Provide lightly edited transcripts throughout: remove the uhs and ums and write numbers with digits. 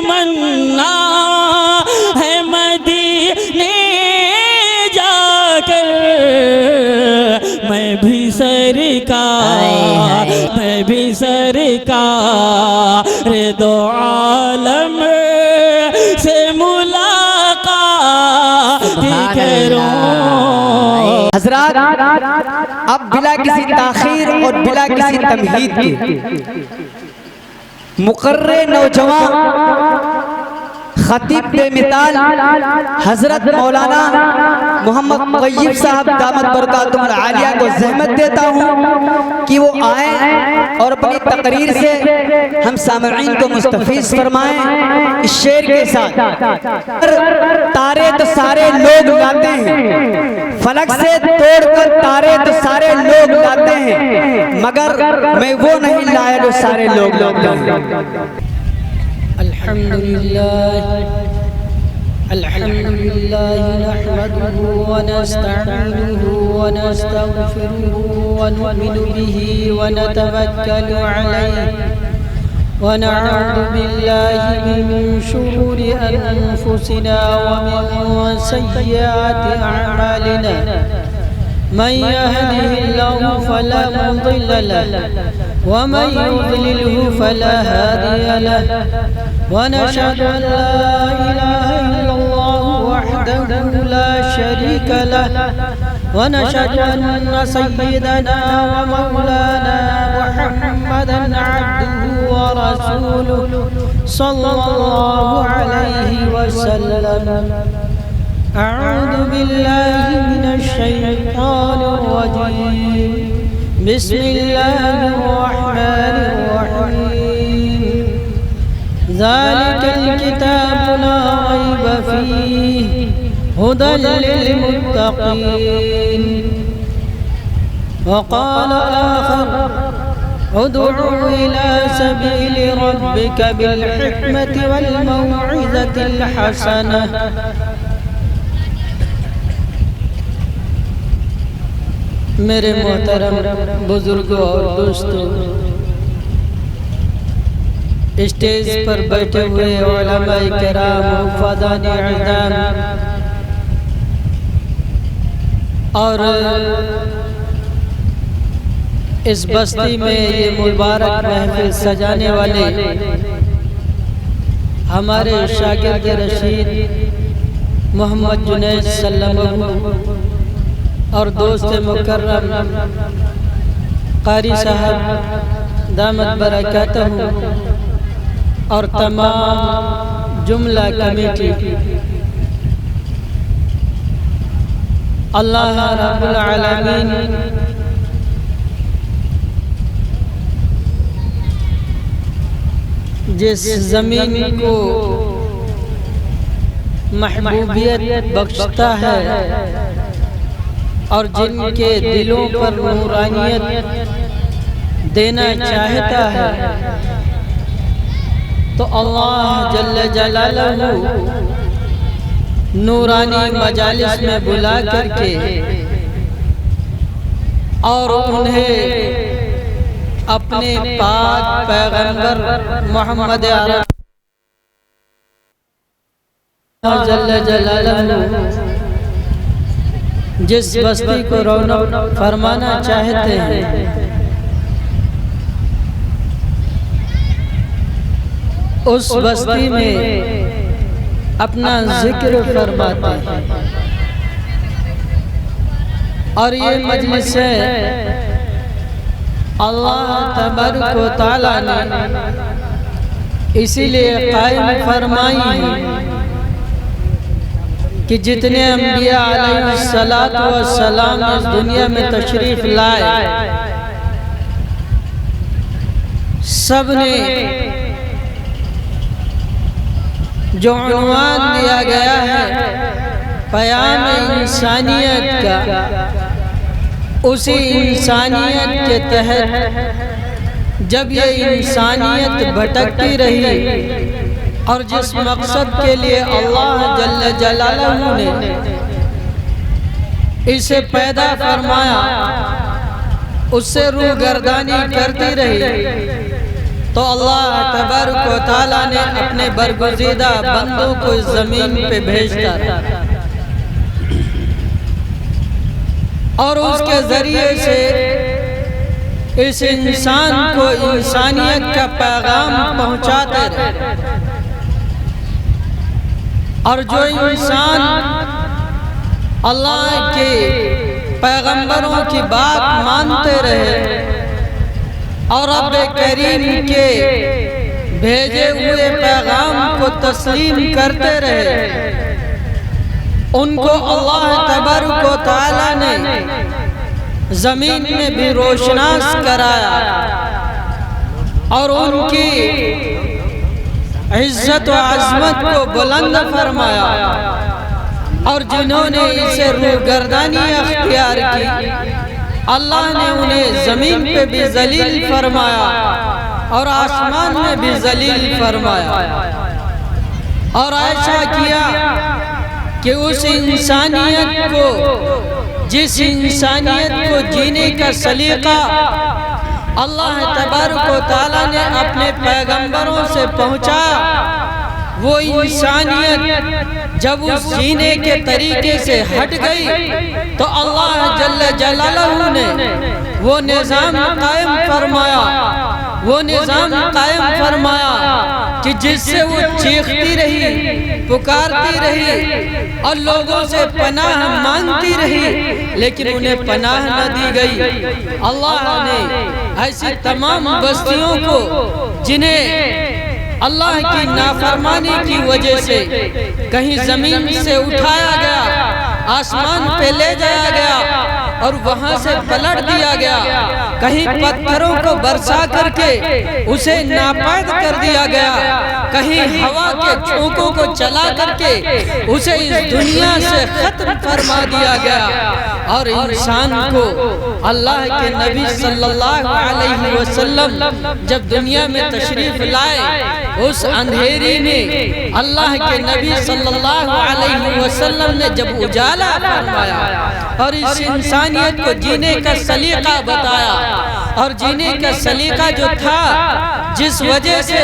تمنا ہے مدینے جا کر میں بھی سرکار دو عالم سے ملاقات کروں۔ حضرات اب بلا کسی تاخیر اور بلا کسی تمہید کے مقرر نوجوان خطیب بے مثال حضرت مولانا محمد طیب صاحب دامت برکاتہم العالیہ کو زحمت دیتا ہوں کہ وہ آئیں اور اپنی تقریر سے ہم سامعین کو مستفیض فرمائیں اس شعر کے ساتھ۔ تارے تو سارے لوگ لاتے ہیں، فلک سے توڑ کر تارے تو سارے لوگ لاتے ہیں، مگر میں وہ نہیں لایا جو سارے لوگ لاتے ہیں۔ الحمد لله نحمده ونستعينه ونستغفره ونؤمن به ونتوكل عليه ونعوذ بالله من شرور أنفسنا ومن سيئات أعمالنا من يهده الله فلا مضل له ومن يضلله فلا هادي له ونشهد أن لا إله إلا الله وحده لا شريك له ونشهد أن سيدنا ومولانا محمدا عبده ورسوله صلى الله عليه وسلم۔ أعوذ بالله من الشيطان الرجيم، بسم الله الرحمن الرحيم۔ ذلك الكتاب لا ريب فيه هدى للمتقين۔ وقال آخر ادعوا إلى سبيل ربك بالحكمة والموعظة الحسنة۔ میرے محترم بزرگوں اور دوستوں، اسٹیج پر بیٹھے ہوئے علماء کرام، وفادان اعظام اور اس بستی میں یہ مبارک محفل سجانے والے ہمارے شاگرد رشید محمد جنید سلمہ اور دوست مکرم قاری صاحب دامت برکاتہم اور تمام جملہ کمیٹی، اللہ رب العالمین جس زمین کو محبوبیت بخشتا ہے اور جن کے دلوں پر نورانیت دینا چاہتا ہے، تو اللہ جل جلالہ نورانی مجالس میں بلا کر کے اور انہیں اپنے پاک پیغمبر محمد عربی جل جلالہ جس بستی کو رونق فرمانا چاہتے ہیں، اس بستی میں اپنا ذکر فرماتے ہیں۔ اور یہ مجلس ہے اللہ تبارک و تعالیٰ نے اسی لیے قائم فرمائی ہے کہ جتنے انبیاء علیہ السلام اس دنیا میں تشریف لائے، سب نے جو عنوان دیا گیا ہے پیام انسانیت کا، اسی انسانیت کے تحت جب یہ انسانیت بھٹکتی رہی اور جس مقصد کے لیے اللہ جل جلالہ نے اسے پیدا فرمایا اس سے روگردانی کرتی رہی، تو اللہ تبارک و تعالیٰ نے اپنے برگزیدہ بندوں کو اس زمین پہ بھیجتا رہا اور اس کے ذریعے سے اس انسان کو انسانیت کا پیغام پہنچاتے رہے، اور جو انسان اللہ کے پیغمبروں کی بات مانتے رہے اور رب کریم کے بھیجے ہوئے پیغام کو تسلیم کرتے رہے، ان کو اللہ تبارک و تعالیٰ نے زمین میں بھی روشناس کرایا اور ان کی عزت و عظمت کو بلند فرمایا، اور جنہوں نے اسے روگردانی اختیار کی اللہ نے انہیں زمین پہ بھی ذلیل فرمایا اور آسمان میں بھی ذلیل فرمایا، اور ایسا کیا کہ اس انسانیت کو، جس انسانیت کو جینے کا سلیقہ اللہ تبارک و تعالیٰ نے اپنے پیغمبروں سے پہنچا، وہ انسانیت جب اس جینے کے طریقے سے ہٹ گئی تو اللہ جل جلالہ نے وہ نظام قائم فرمایا، وہ نظام قائم فرمایا کہ جس سے وہ چیختی رہی، پکارتی رہی اور لوگوں سے پناہ مانگتی رہی، لیکن انہیں پناہ نہ دی گئی۔ اللہ نے ایسی تمام بستیوں کو جنہیں اللہ کی نافرمانی کی وجہ سے کہیں زمین سے اٹھایا گیا، آسمان پہ لے جایا گیا اور وہاں سے پلٹ دیا گیا، کہیں پتھروں کو برسا کر کے اسے ناپید کر دیا گیا، کہیں ہوا کے جھونکوں کو چلا کر کے اسے اس دنیا سے ختم فرما دیا گیا، اور انسان کو اللہ کے نبی صلی اللہ علیہ وسلم جب دنیا میں تشریف لائے، اس اندھیری نے اللہ کے نبی صلی اللہ علیہ وسلم نے جب اجالا فرمایا اور اس انسانیت کو جینے کا سلیقہ بتایا، اور جینے کا سلیقہ جو تھا جس وجہ سے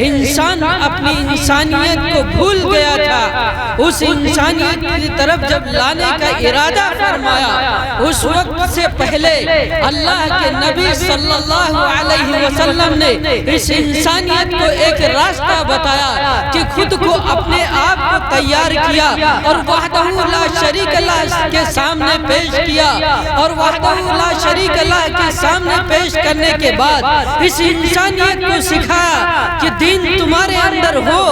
انسان اپنی انسانیت کو بھول گیا تھا، اس انسانیت کی طرف جب لانے کا ارادہ فرمایا، اس وقت سے پہلے اللہ کے نبی صلی اللہ علیہ وسلم نے اس انسانیت کو ایک راستہ بتایا کہ خود کو اپنے آپ کو تیار کیا اور وحدہ لا شریک اللہ کے سامنے پیش کیا، اور وحدہ لا شریک اللہ کے سامنے پیش کرنے کے بعد اس انسانیت کو سکھایا کہ دین تمہارے اندر ہو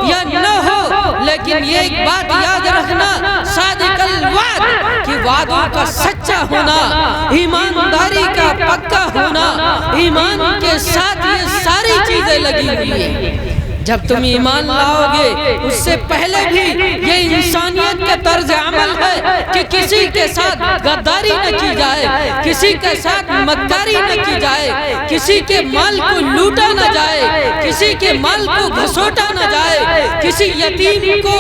یا نہ ہو، لیکن یہ ایک بات یاد رکھنا، صادق الوعد، کہ وعدوں کا سچا ہونا، ایمانداری کا پکا ہونا، ایمان کے ساتھ یہ ساری چیزیں لگی ہوئی ہیں۔ جب تم ایمان لاؤ گے، اس سے پہلے بھی یہ انسانیت کا طرز عمل ہے کہ کسی کے ساتھ غداری نہ کی جائے، کسی کے ساتھ مکاری نہ کی جائے، کسی کے مال کو لوٹا نہ جائے، کسی کے مال کو گھسوٹا نہ جائے، کسی یتیم کو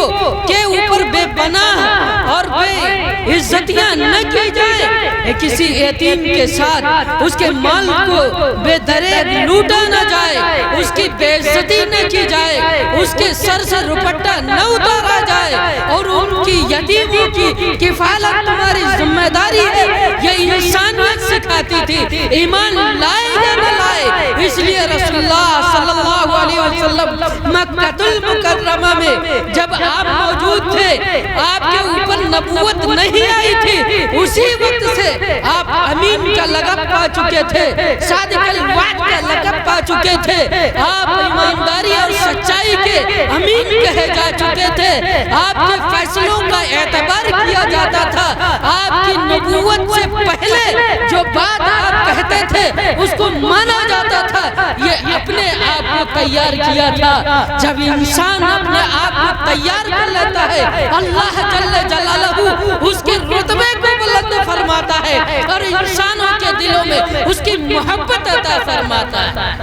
کے اوپر بے پناہ اور بے عزتیاں نہ کی جائے، کسی یتیم کے ساتھ اس کے مال کو بے دریغ لوٹا نہ جائے، اس کی بے عزتی نہ کی جائے، اس کے سر سے روپٹہ نہ اتارا جائے، اور ان کی یتیموں کی کفالت تمہاری ذمہ داری ہے، یہ انسانیت سکھاتی تھی۔ ایمان لائے یا نہ لائے، اس لیے رسول اللہ صلی اللہ علیہ وسلم مکہ المکرمہ میں جب آپ موجود تھے، آپ کے اوپر نبوت نہیں آئی تھی، اسی وقت سے آپ امین کا لقب پا چکے تھے، صادق الوعد کا لقب پا چکے تھے، آپ ایمانداری اور سچائی کے امین کہے جا چکے تھے، آپ کے فیصلوں کا اعتبار کیا جاتا تھا، آپ کی نبوت سے پہلے جو بات آپ کہتے تھے اس کو مانا جاتا تھا۔ یہ اپنے آپ کو تیار کیا تھا۔ جب انسان اپنے آپ کو تیار کر لیتا ہے، اللہ جل جلالہ اس کے رتبے کو بلند فرماتا ہے اور انسانوں کے دلوں میں اس کی محبت عطا فرماتا ہے۔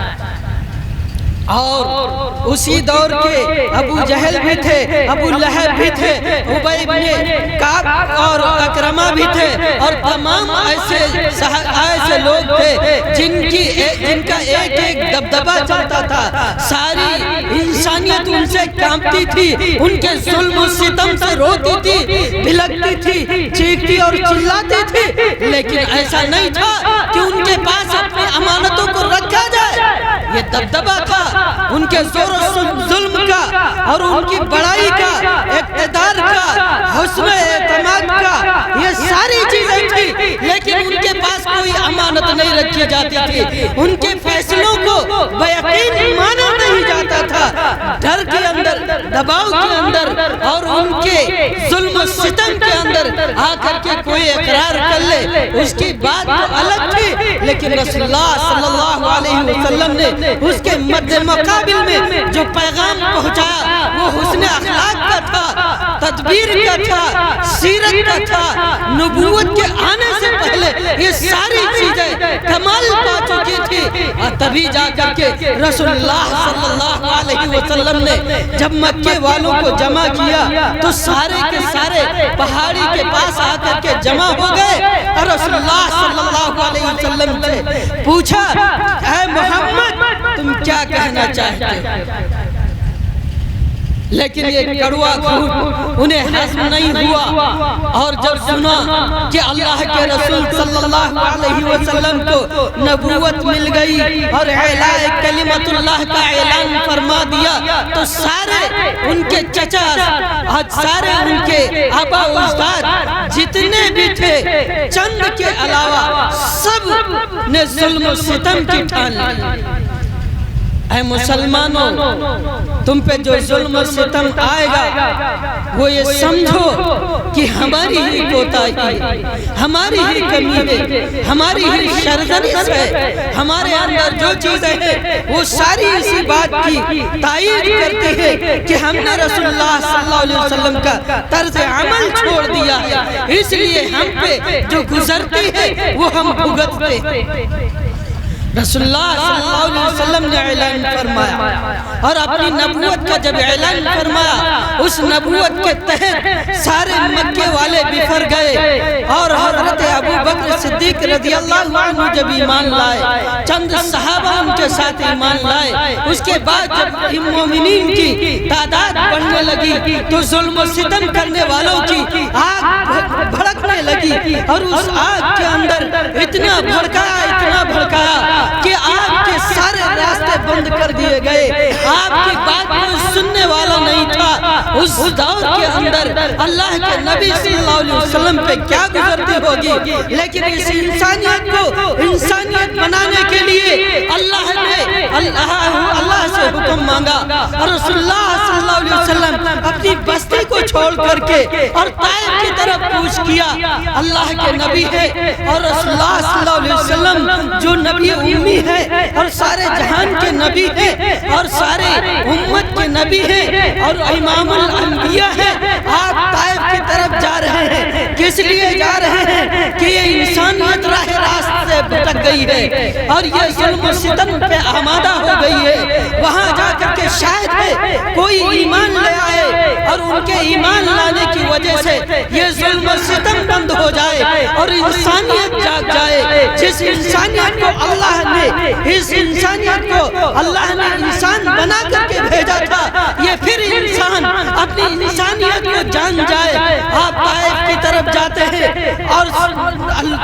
اور اسی دور کے ابو جہل بھی تھے، ابو لہب بھی تھے، ابی بن کعب اور اکرمہ بھی تھے، اور تمام ایسے لوگ تھے جن کا ایک ایک دبدبہ چلتا تھا، ساری انسانیت ان سے کانپتی تھی، ان کے ظلم و ستم سے روتی تھی، بھلکتی تھی، چیختی اور چلاتی تھی، لیکن ایسا نہیں تھا کہ ان کے پاس اپنی امانتوں کو رکھا جائے۔ یہ دبدبہ تھا ان کے زور و ظلم کا اور ان کی بڑائی کا، اقتدار کا، حسن اعتماد کا، یہ ساری چیزیں تھی، لیکن ان کے پاس کوئی امانت نہیں رکھی جاتی تھی، ان کے فیصلوں کو بیقین مانا نہیں جاتا تھا، ڈر کے اندر، دباؤ کے اندر اور ان کے ظلم و ستم کے اندر آ کر کے کوئی اقرار کر لے اس کی بات تو الگ تھی، لیکن رسول اللہ صلی اللہ علیہ وسلم نے اس کے مد مقابل میں جو پیغام پہنچایا وہ حسن اخلاق کا تھا، تدبیر کا تھا، سیرت کا تھا، نبوت کے آنے سے پہلے یہ ساری چیزیں کمال پا چکی تھی، اور تبھی جا کر کے رسول اللہ صلی اللہ علیہ وسلم نے جب مکے والوں کو جمع کیا تو سارے کے سارے پہاڑی کے پاس آ کر کے جمع ہو گئے، اور رسول اللہ صلی اللہ علیہ وسلم سے پوچھا، اے محمد تم کیا کہنا چاہتے ہو؟ لیکن یہ کڑوا گھونٹ انہیں ہضم نہیں ہوا، اور جب سنا کہ اللہ کے رسول صلی اللہ علیہ وسلم کو نبوت مل گئی اور اعلاء کلمت اللہ کا اعلان فرما دیا، تو سارے ان کے چچا، سارے ان کے آبا و اجداد جتنے بھی تھے، چند کے علاوہ سب نے ظلم و ستم کی ٹھان لی۔ اے مسلمانوں، تم پہ جو ظلم و ستم آئے گا وہ یہ سمجھو کہ ہماری ہی کوتاہی ہے، ہماری ہی کمی ہے، ہماری ہی شرذریت ہے، ہمارے اندر جو چیزیں ہیں وہ ساری اسی بات کی تائید کرتی ہے کہ ہم نے رسول اللہ صلی اللہ علیہ وسلم کا طرز عمل چھوڑ دیا ہے، اس لیے ہم پہ جو گزرتی ہے وہ ہم بھگتتے ہیں۔ رسول اللہ صلی اللہ علیہ وسلم نے اعلان فرمایا، اور اپنی نبوت کا جب اعلان فرمایا، اس نبوت کے تحت سارے مکے والے بفر گئے، اور حضرت ابو بکر صدیق رضی اللہ عنہ جب ایمان لائے، چند صحابہ ان کے ساتھ ایمان لائے، اس کے بعد جب مومنین کی تعداد بڑھنے لگی تو ظلم و ستم کرنے والوں کی آگ بھڑکنے لگی، اور اس آگ کے اندر اتنا بھڑکایا کہ آپ کے سارے راستے بند کر دیے گئے، آپ کی بات کوئی سننے والا نہیں تھا۔ اس دور کے اندر اللہ کے نبی صلی اللہ علیہ وسلم پہ کیا گزرتی ہوگی، لیکن اس انسانیت کو انسانیت بنانے کے لیے اللہ نے اللہ سے حکم مانگا، اور رسول اللہ صلی اللہ علیہ وسلم اپنی بستی کو چھوڑ کر کے اور طائف کی طرف کوچ کیا۔ اللہ کے نبی ہے اور رسول اللہ صلی اللہ علیہ وسلم جو نبی امی ہے اور سارے جہان کے نبی ہے اور سارے امت کے نبی ہے اور امام الانبیاء ہے، آپ طائف کی طرف جا رہے ہیں، کس لیے جا رہے ہیں کہ یہ انسانیت راہ راست سے بھٹک گئی ہے اور یہ ظلم و ستم پہ آمادہ ہو گئی ہے، وہاں جا کر کے شاید کوئی ایمان لے آئے اور ان کے ایمان لانے کی وجہ سے یہ ظلم و ستم بند ہو جائے اور انسانیت جاگ جائے۔ جس انسانیت کو اللہ نے انسان بنا کر کے بھیجا تھا، یہ پھر انسان اپنی انسانیت کو جان جائے۔ آپ طائف کی طرف جاتے ہیں اور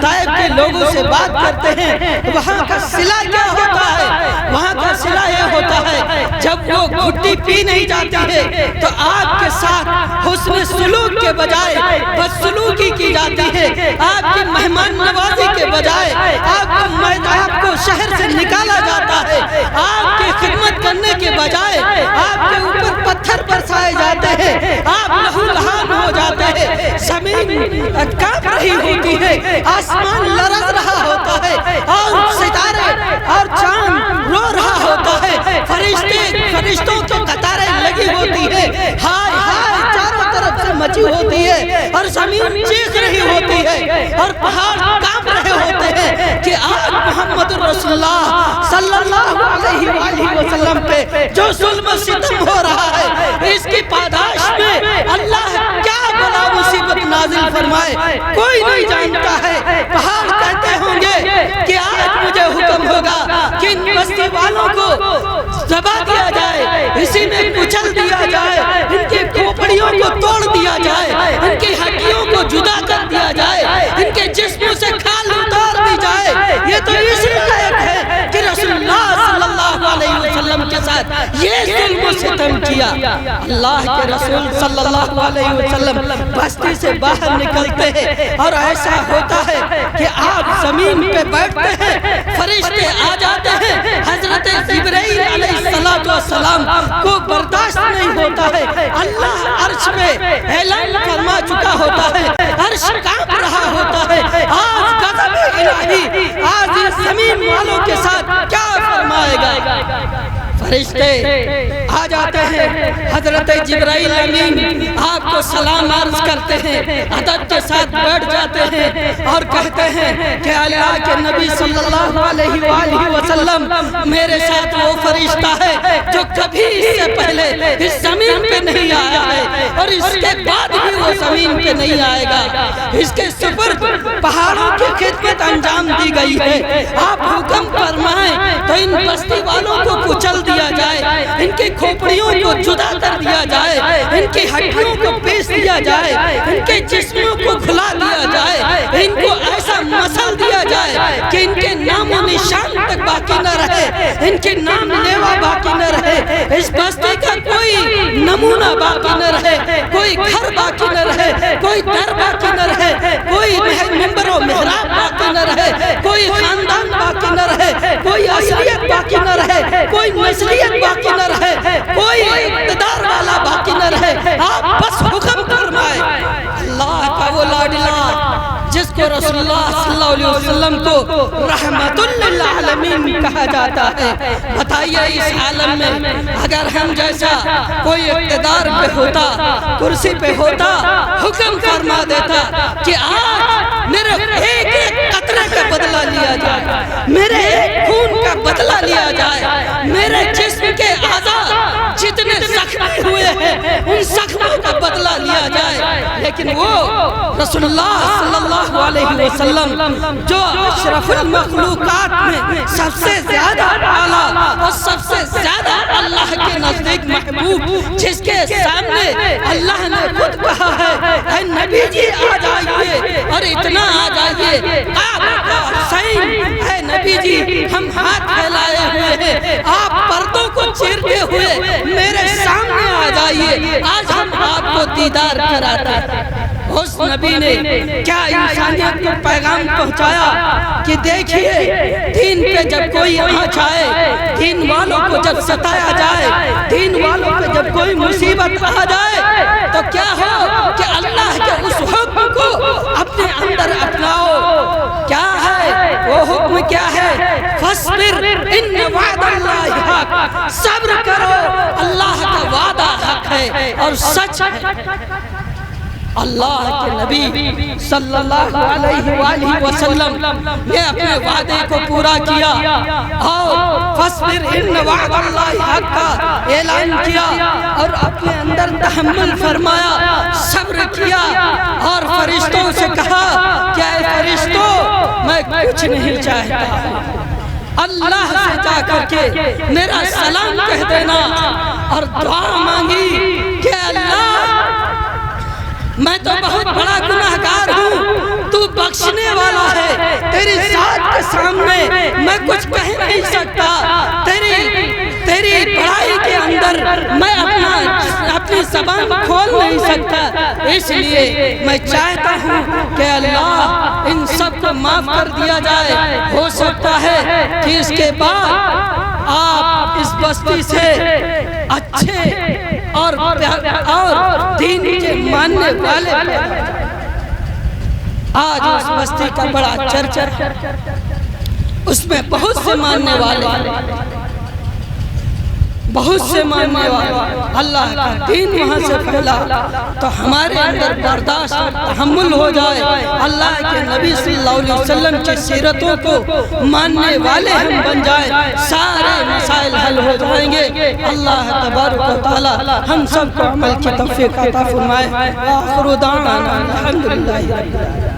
طائف کے لوگوں سے بات کرتے ہیں، وہاں کا صلہ کیا ہوتا ہے؟ وہاں کا صلہ یہ ہوتا ہے جب وہ گھٹی پی نہیں جاتی ہے تو آپ کے ساتھ حسن سلوک کے بجائے بدسلوکی کی جاتی ہے، آپ کی مہمان نوازی کے بجائے آپ کو شہر سے نکالا جاتا ہے، آپ کی خدمت کرنے کے بجائے آپ کے اوپر پتھر برسائے جاتے ہیں، آپ لہو لہان ہو جاتے ہیں، زمین کانپ رہی ہوتی ہے، آسمان لرز رہا ہوتا ہے اور ستارے اور چاند رو رہا ہوتا ہے، فرشتوں کی قطاریں لگی ہوتی ہے، ہائے ہائے چاروں طرف سے مچ مچی ہوتی ہے اور زمین چیخ رہی ہوتی ہے اور پہاڑ کانپ رہے ہوتے ہیں کہ آج محمد رسول اللہ صلی اللہ علیہ وآلہ وسلم پہ جو ظلم و ستم ہو رہا ہے، اس کی پاداش میں اللہ کیا بلا مصیبت نازل فرمائے کوئی نہیں جانتا ہے۔ پہاڑ کہتے ہوں گے کہ آج مجھے حکم ہوگا کہ ان بستی والوں کو ذبح دیا جائے، اسی میں کچل دیا جائے، ان کی کھوپڑیوں کو توڑ دیا جائے، ان کی ہڈیوں کو جدا کر دیا جائے، ان کے جسموں سے کھال اتار دی جائے۔ یہ تو اس لائق ہے کہ رسول اللہ صلی اللہ علیہ وسلم کے ساتھ یہ ظلم و ستم کیا۔ اللہ کے رسول صلی اللہ علیہ وسلم بستی سے باہر نکلتے ہیں اور ایسا ہوتا ہے کہ آپ زمین پہ بیٹھتے ہیں، فرشتے آ جاتے ہیں، حضرت جبرائیل علیہ السلام کو برداشت نہیں ہوتا ہے، اللہ عرش میں اعلان فرما چکا ہوتا ہے، عرش کانپ رہا ہوتا ہے، آج غضب الہی آج اس زمین والوں کے ساتھ کیا فرمائے گا۔ فرشتے آ جاتے ہیں، حضرت جبرائیل امین آپ کو سلام عرض کرتے ہیں، ادب کے ساتھ بیٹھ جاتے ہیں اور کہتے ہیں کہ اللہ کے نبی صلی اللہ علیہ وآلہ وسلم میرے ساتھ وہ فرشتہ ہے جو کبھی اس سے پہلے اس زمین پہ نہیں آیا ہے اور اس کے بعد بھی وہ زمین پہ نہیں آئے گا۔ اس کے سپرد پہاڑوں کی خدمت انجام دی گئی ہے، آپ حکم فرمائیں تو ان بستی والوں کو کچل دیا جائے، ان کی کھوپڑیوں کو جدا کر دیا جائے، ان کی ہڈیوں کو پیس دیا جائے، ان کے جسموں کو کھلا دیا جائے، ان کو ایسا مسل دیا جائے کہ ان کے نام و نشان تک باقی نہ رہے، ان کے نام لیوا باقی نہ رہے، اس بستی کا کوئی نمونہ باقی نہ رہے، کوئی گھر باقی نہ رہے، کوئی در باقی نہ رہے، کوئی منبر و محراب باقی نہ رہے، کوئی خاندان باقی نہ رہے، کوئی اصلیت باقی نہ رہے، کوئی نسلیت باقی نہ رہے، کوئی اقتدار والا باقی نہ رہے، آپ بس حکم فرمائے۔ اللہ کا وہ لاڈلا جس کو رسول اللہ صلی اللہ علیہ وسلم کو رحمت للعالمین کہا جاتا ہے، بتائیے اس عالم میں اگر ہم جیسا کوئی اقتدار پہ ہوتا، کرسی پہ ہوتا، حکم فرما دیتا کہ آج میرے ایک ایک قطرے کا بدلہ لیا جائے، میرے ایک خون کا بدلہ لیا جائے، میرے جسم کے اعضاء جتنے زخمی ہوئے ہیں ان زخموں کا بدلہ لیا جائے، لیکن وہ رسول اللہ صلی اللہ علیہ وسلم جو اشرف المخلوقات میں سب سے زیادہ اعلیٰ اور سب سے زیادہ اللہ کے نزدیک محبوب، جس کے سامنے اللہ نے خود کہا ہے اے نبی جی آ جائیے اور اتنا آ جائیے، آپ حسین اے نبی جی ہم ہاتھ پھیلائے ہوئے ہیں، آپ پردوں کو چیرتے ہوئے میرے سامنے آ جائیے، آج ہم آپ کو دیدار کراتے ہیں۔ اس نبی نے کیا انسانیت کو پیغام پہنچایا کہ دیکھیے دین پہ جب کوئی آنچ آئے، دین والوں کو جب ستایا جائے، دین والوں پہ جب کوئی مصیبت آ جائے تو کیا ہو کہ اللہ کے اس حکم کو اپنے اندر اپناؤ۔ کیا ہے وہ حکم؟ کیا ہے؟ فاصبر ان وعد اللہ حق، صبر کرو اللہ کا وعدہ حق ہے اور سچ ہے۔ اللہ کے نبی صلی اللہ علیہ وآلہ وسلم نے اپنے وعدے کو پورا کیا اور فاصبر ان وعد اللہ حق کا اعلان کیا اور اپنے اندر تحمل فرمایا، صبر کیا اور فرشتوں سے کہا کہ اے فرشتوں میں کچھ نہیں چاہتا، اللہ سے جا کر کے میرا سلام کہہ دینا اور دعا مانگی کہ اللہ میں تو بہت بڑا گناہگار ہوں، تو بخشنے والا ہے، تیری ذات کے سامنے میں کچھ کہہ نہیں سکتا، تیری بڑائی کے اندر میں اپنی زبان کھول نہیں سکتا، اس لیے میں چاہتا ہوں کہ اللہ ان سب کو معاف کر دیا جائے۔ ہو سکتا ہے کہ اس کے بعد آپ اس بستی سے اچھے اور دین کے ماننے والے آج اس بستی کا بڑا چرچا، اس میں بہت سے ماننے والے بہت سے ماننے والے، اللہ کا دین وہاں سے پھیلا تو ہمارے اندر برداشت اور تحمل ہو جائے، اللہ کے نبی صلی اللہ علیہ وسلم کی سیرتوں کو ماننے والے ہم بن جائیں، سارے مسائل حل ہو جائیں گے۔ اللہ تبارک و تعالی ہم سب کو عمل کی توفیق عطا فرمائے۔ آخر دعوانا الحمدللہ۔